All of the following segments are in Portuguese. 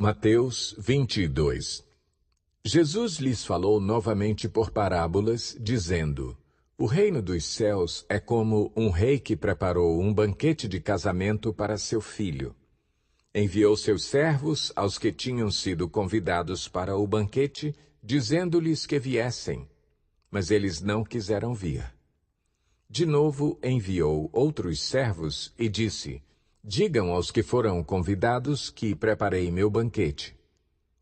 Mateus 22. Jesus lhes falou novamente por parábolas, dizendo: O reino dos céus é como um rei que preparou um banquete de casamento para seu filho. Enviou seus servos aos que tinham sido convidados para o banquete, dizendo-lhes que viessem, mas eles não quiseram vir. De novo enviou outros servos e disse: Digam aos que foram convidados que preparei meu banquete.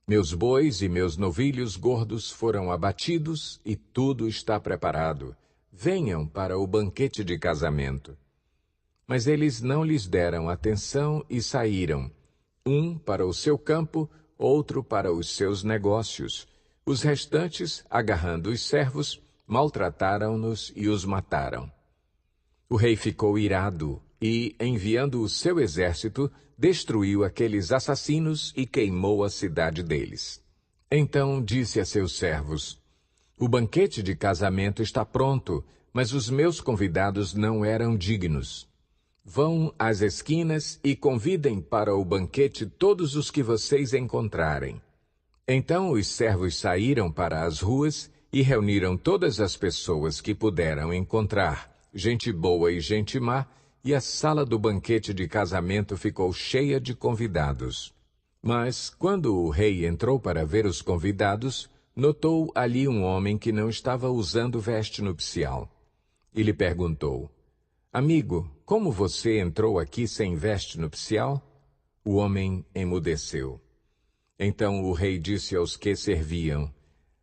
Meus bois e meus novilhos gordos foram abatidos e tudo está preparado. Venham para o banquete de casamento. Mas eles não lhes deram atenção e saíram, um para o seu campo, outro para os seus negócios. Os restantes, agarrando os servos, maltrataram-nos e os mataram. O rei ficou irado e, enviando o seu exército, destruiu aqueles assassinos e queimou a cidade deles. Então disse a seus servos: O banquete de casamento está pronto, mas os meus convidados não eram dignos. Vão às esquinas e convidem para o banquete todos os que vocês encontrarem. Então os servos saíram para as ruas e reuniram todas as pessoas que puderam encontrar, gente boa e gente má, e a sala do banquete de casamento ficou cheia de convidados. Mas, quando o rei entrou para ver os convidados, notou ali um homem que não estava usando veste nupcial. E lhe perguntou: Amigo, como você entrou aqui sem veste nupcial? O homem emudeceu. Então o rei disse aos que serviam: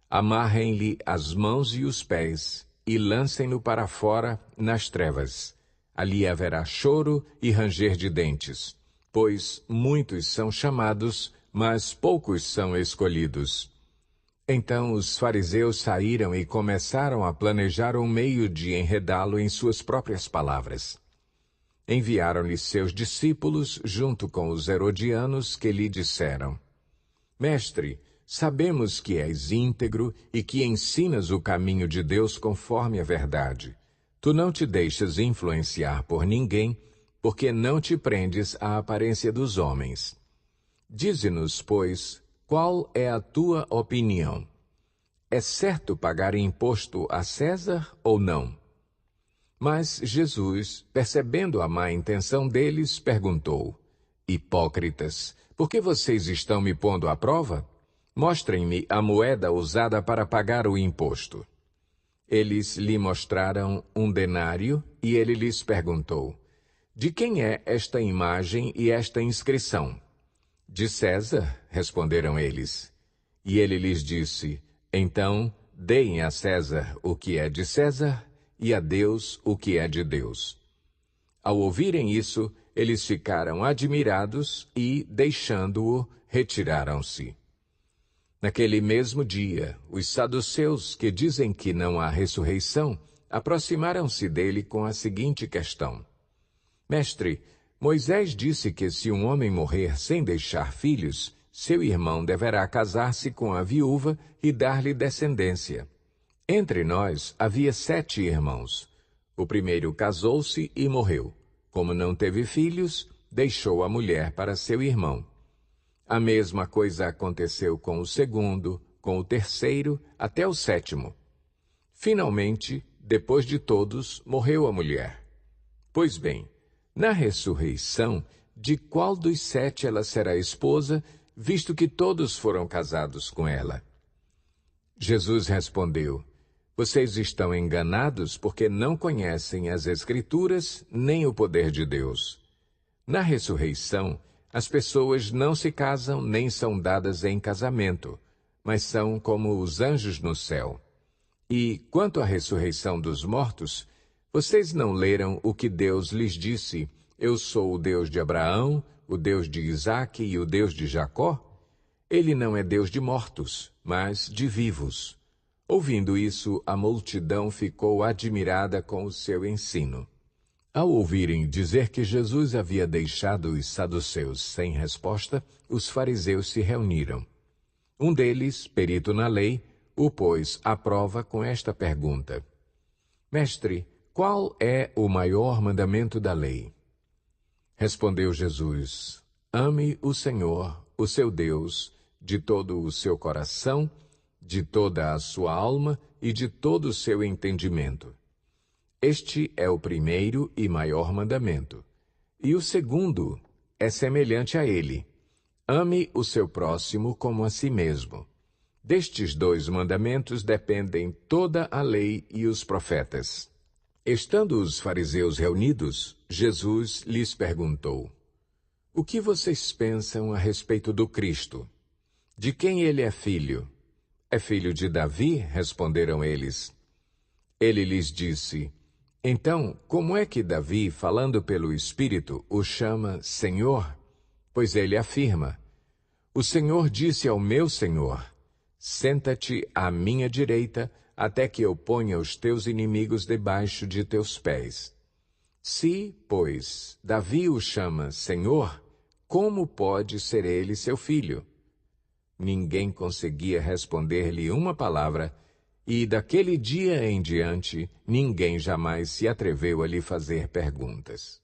Amarrem-lhe as mãos e os pés e lancem-no para fora nas trevas. Ali haverá choro e ranger de dentes, pois muitos são chamados, mas poucos são escolhidos. Então os fariseus saíram e começaram a planejar um meio de enredá-lo em suas próprias palavras. Enviaram-lhe seus discípulos junto com os herodianos, que lhe disseram: Mestre, sabemos que és íntegro e que ensinas o caminho de Deus conforme a verdade. Tu não te deixas influenciar por ninguém, porque não te prendes à aparência dos homens. Dize-nos, pois, qual é a tua opinião? É certo pagar imposto a César ou não? Mas Jesus, percebendo a má intenção deles, perguntou: Hipócritas, por que vocês estão me pondo à prova? Mostrem-me a moeda usada para pagar o imposto. Eles lhe mostraram um denário e ele lhes perguntou: De quem é esta imagem e esta inscrição? De César, responderam eles. E ele lhes disse: Então, deem a César o que é de César e a Deus o que é de Deus. Ao ouvirem isso, eles ficaram admirados e, deixando-o, retiraram-se. Naquele mesmo dia, os saduceus, que dizem que não há ressurreição, aproximaram-se dele com a seguinte questão: Mestre, Moisés disse que se um homem morrer sem deixar filhos, seu irmão deverá casar-se com a viúva e dar-lhe descendência. Entre nós havia 7 irmãos. O primeiro casou-se e morreu. Como não teve filhos, deixou a mulher para seu irmão. A mesma coisa aconteceu com o segundo, com o terceiro, até o 7º. Finalmente, depois de todos, morreu a mulher. Pois bem, na ressurreição, de qual dos 7 ela será esposa, visto que todos foram casados com ela? Jesus respondeu: Vocês estão enganados porque não conhecem as Escrituras nem o poder de Deus. Na ressurreição, as pessoas não se casam nem são dadas em casamento, mas são como os anjos no céu. E, quanto à ressurreição dos mortos, vocês não leram o que Deus lhes disse: Eu sou o Deus de Abraão, o Deus de Isaque e o Deus de Jacó? Ele não é Deus de mortos, mas de vivos. Ouvindo isso, a multidão ficou admirada com o seu ensino. Ao ouvirem dizer que Jesus havia deixado os saduceus sem resposta, os fariseus se reuniram. Um deles, perito na lei, o pôs à prova com esta pergunta: Mestre, qual é o maior mandamento da lei? Respondeu Jesus: Ame o Senhor, o seu Deus, de todo o seu coração, de toda a sua alma e de todo o seu entendimento. Este é o primeiro e maior mandamento. E o segundo é semelhante a ele: ame o seu próximo como a si mesmo. Destes 2 mandamentos dependem toda a lei e os profetas. Estando os fariseus reunidos, Jesus lhes perguntou: o que vocês pensam a respeito do Cristo? De quem ele é filho? É filho de Davi? Responderam eles. Ele lhes disse: então, como é que Davi, falando pelo Espírito, o chama Senhor? Pois ele afirma: o Senhor disse ao meu Senhor: senta-te à minha direita, até que eu ponha os teus inimigos debaixo de teus pés. Se, pois, Davi o chama Senhor, como pode ser ele seu filho? Ninguém conseguia responder-lhe uma palavra, e daquele dia em diante, ninguém jamais se atreveu a lhe fazer perguntas.